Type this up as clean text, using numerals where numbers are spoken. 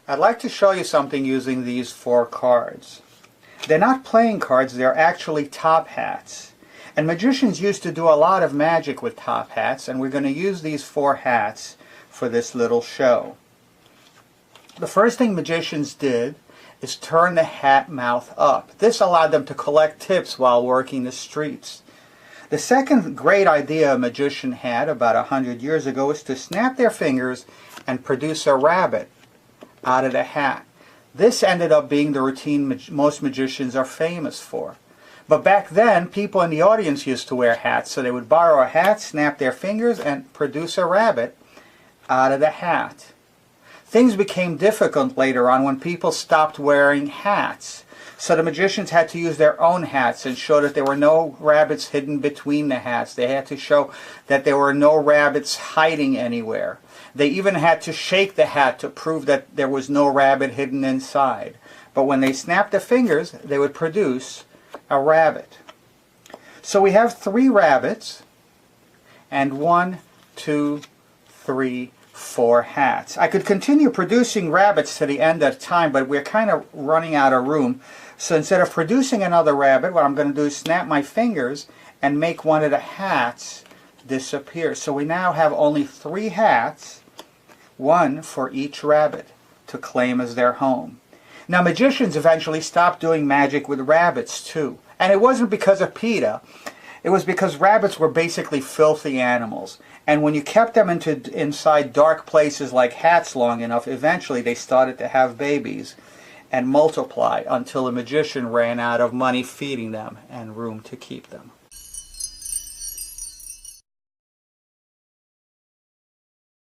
I'd like to show you something using these 4 cards. They're not playing cards, they're actually top hats. And magicians used to do a lot of magic with top hats, and we're going to use these 4 hats for this little show. The first thing magicians did is turn the hat mouth up. This allowed them to collect tips while working the streets. The second great idea a magician had about 100 years ago was to snap their fingers and produce a rabbit out of the hat. This ended up being the routine most magicians are famous for. But back then, people in the audience used to wear hats, so they would borrow a hat, snap their fingers, and produce a rabbit out of the hat. Things became difficult later on when people stopped wearing hats. So the magicians had to use their own hats and show that there were no rabbits hidden between the hats. They had to show that there were no rabbits hiding anywhere. They even had to shake the hat to prove that there was no rabbit hidden inside. But when they snapped the fingers, they would produce a rabbit. So we have 3 rabbits and 1, 2, 3, 4 hats. I could continue producing rabbits to the end of time, but we're kind of running out of room. So instead of producing another rabbit, what I'm going to do is snap my fingers and make one of the hats disappear. So we now have only 3 hats, 1 for each rabbit to claim as their home. Now magicians eventually stopped doing magic with rabbits too. And it wasn't because of PETA. It was because rabbits were basically filthy animals. And when you kept them inside dark places like hats long enough, eventually they started to have babies and multiply until the magician ran out of money feeding them and room to keep them.